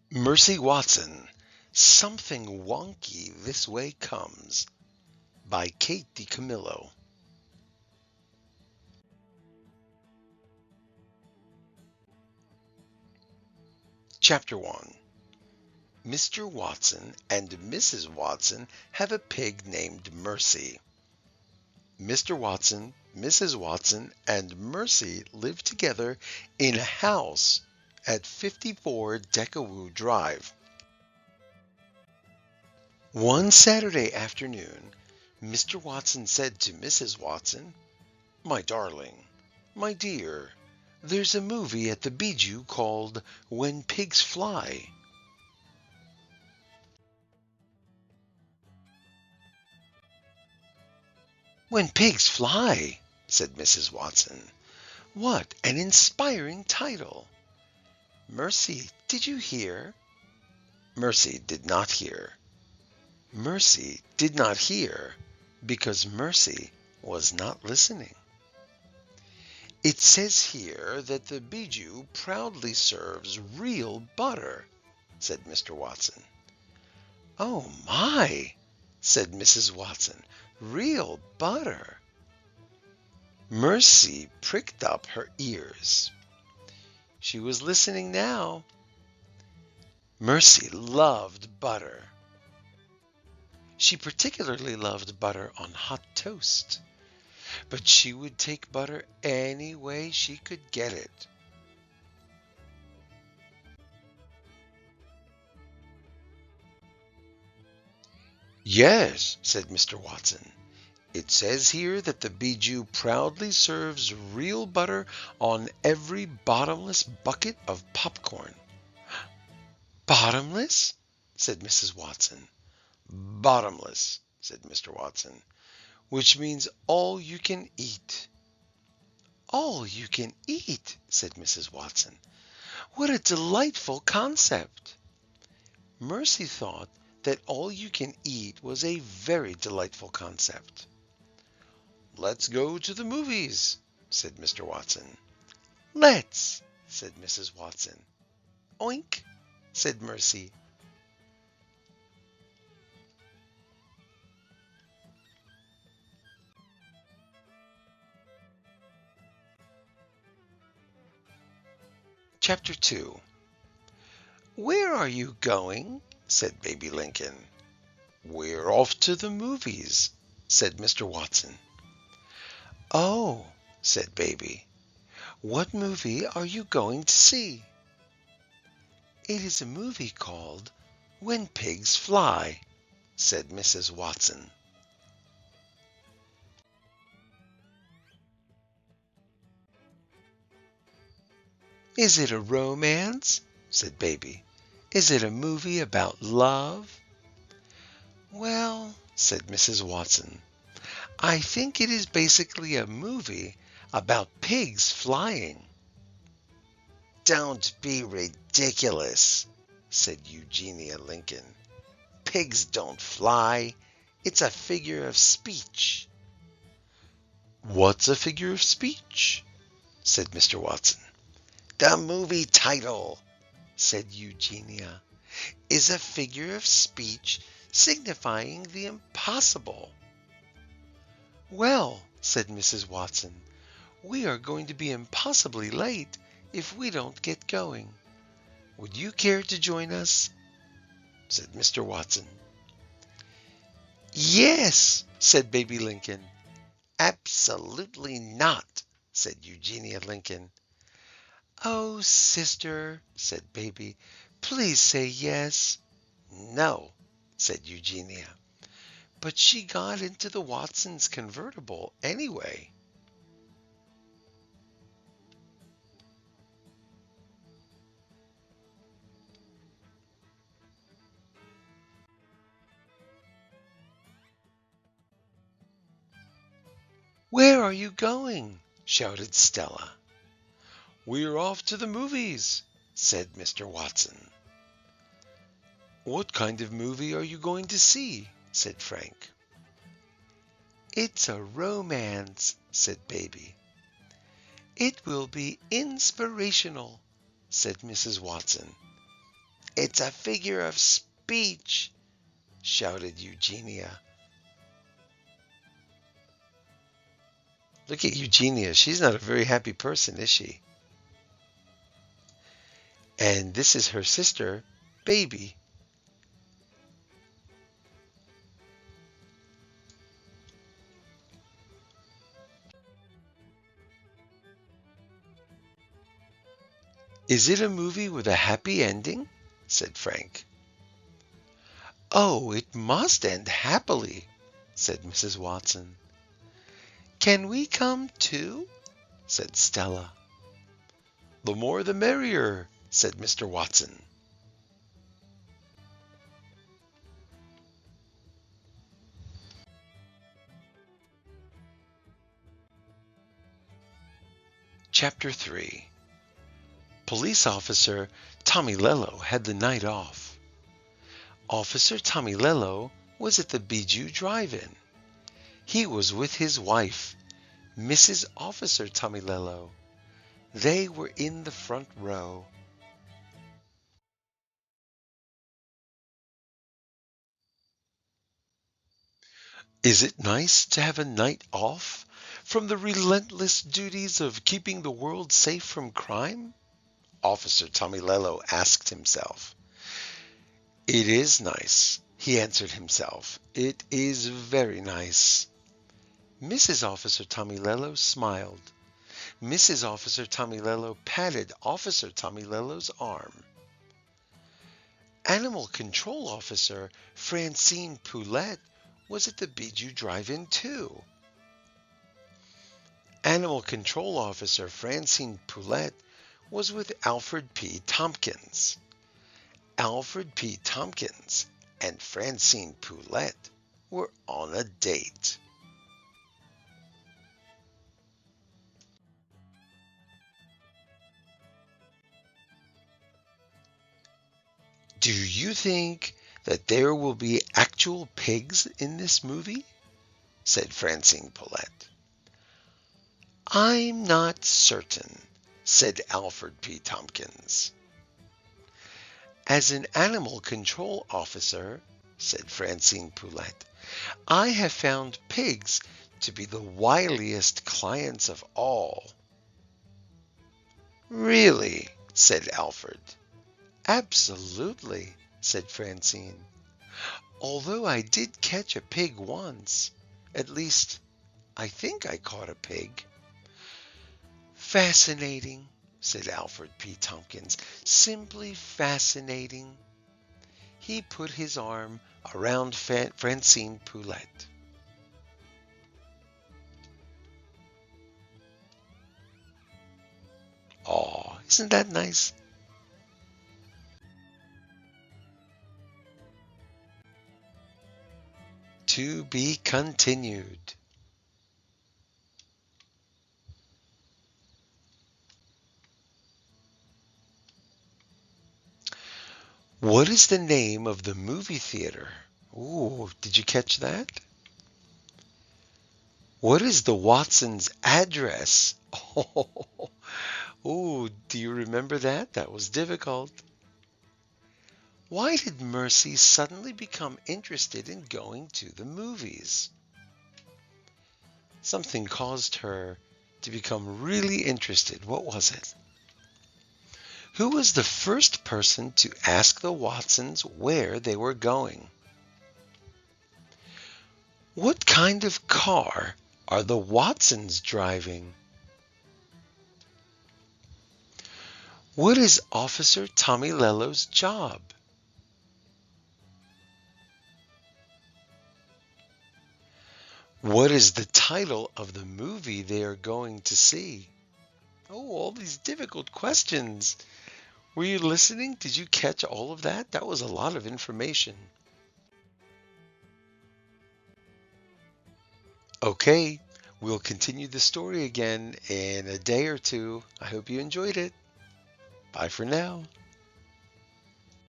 Mercy Watson, Something Wonky This Way Comes by Kate DiCamillo. Chapter 1. Mr. Watson and Mrs. Watson have a pig named Mercy. Mr. Watson, Mrs. Watson, and Mercy live together in a house at 54 Deckawoo Drive. One Saturday afternoon, Mr. Watson said to Mrs. Watson, "My darling, my dear, there's a movie at the Bijou called When Pigs Fly." "When pigs fly," said Mrs. Watson. "What an inspiring title!" "Mercy, did you hear?" Mercy did not hear. Mercy did not hear because Mercy was not listening. "It says here that the Bijou proudly serves real butter," said Mr. Watson. "Oh my!" said Mrs. Watson. "Real butter!" Mercy pricked up her ears. She was listening now. Mercy loved butter. She particularly loved butter on hot toast, but she would take butter any way she could get it. "Yes," said Mr. Watson. "It says here that the Bijou proudly serves real butter on every bottomless bucket of popcorn." "Bottomless?" said Mrs. Watson. "Bottomless," said Mr. Watson, "which means all you can eat." "All you can eat," said Mrs. Watson. "What a delightful concept!" Mercy thought that all you can eat was a very delightful concept. "Let's go to the movies," said Mr. Watson. "Let's," said Mrs. Watson. "Oink," said Mercy. Chapter 2. "Where are you going?" said Baby Lincoln. "We're off to the movies," said Mr. Watson. "Oh," said Baby. "What movie are you going to see?" "It is a movie called When Pigs Fly," said Mrs. Watson. "Is it a romance?" said Baby. "Is it a movie about love?" "Well," said Mrs. Watson, "I think it is basically a movie about pigs flying." "Don't be ridiculous," said Eugenia Lincoln. "Pigs don't fly. It's a figure of speech." "What's a figure of speech?" said Mr. Watson. "The movie title," said Eugenia, "is a figure of speech signifying the impossible." "Well," said Mrs. Watson, "we are going to be impossibly late if we don't get going. Would you care to join us?" said Mr. Watson. "Yes," said Baby Lincoln. "Absolutely not," said Eugenia Lincoln. "Oh, sister," said Baby, "please say yes." "No," said Eugenia. But she got into the Watsons' convertible anyway. "Where are you going?" shouted Stella. "We're off to the movies," said Mr. Watson. "What kind of movie are you going to see?" said Frank. "It's a romance," said Baby. "It will be inspirational," said Mrs. Watson. It's a figure of speech, shouted Eugenia. Look at Eugenia. She's not a very happy person, is she? And this is her sister, Baby. Is it a movie with a happy ending? Said Frank. Oh, it must end happily, said Mrs. Watson. Can we come too? Said Stella. The more the merrier, said Mr. Watson. Chapter 3. Police Officer Tommy Lello had the night off. Officer Tommy Lello was at the Bijou Drive-In. He was with his wife, Mrs. Officer Tommy Lello. They were in the front row. Is it nice to have a night off from the relentless duties of keeping the world safe from crime? Officer Tommy Lello asked himself. It is nice, he answered himself. It is very nice. Mrs. Officer Tommy Lello smiled. Mrs. Officer Tommy Lello patted Officer Tommy Lello's arm. Animal Control Officer Francine Poulette was at the Bijou Drive-In too. Animal Control Officer Francine Poulette was with Alfred P. Tompkins. Alfred P. Tompkins and Francine Poulette were on a date. Do you think that there will be actual pigs in this movie? Said Francine Poulette. I'm not certain, said Alfred P. Tompkins. As an animal control officer, said Francine Poulette, I have found pigs to be the wiliest clients of all. Really, said Alfred. Absolutely, said Francine. Although I did catch a pig once. At least, I think I caught a pig. Fascinating, said Alfred P. Tompkins. Simply fascinating. He put his arm around Francine Poulette. Aw, isn't that nice? To be continued. What is the name of the movie theater? Ooh, did you catch that? What is the Watson's address? Oh, do you remember that? That was difficult. Why did Mercy suddenly become interested in going to the movies? Something caused her to become really interested. What was it? Who was the first person to ask the Watsons where they were going? What kind of car are the Watsons driving? What is Officer Tommy Lello's job? What is the title of the movie they are going to see? Oh, all these difficult questions. Were you listening? Did you catch all of that? That was a lot of information. Okay, we'll continue the story again in a day or two. I hope you enjoyed it. Bye for now.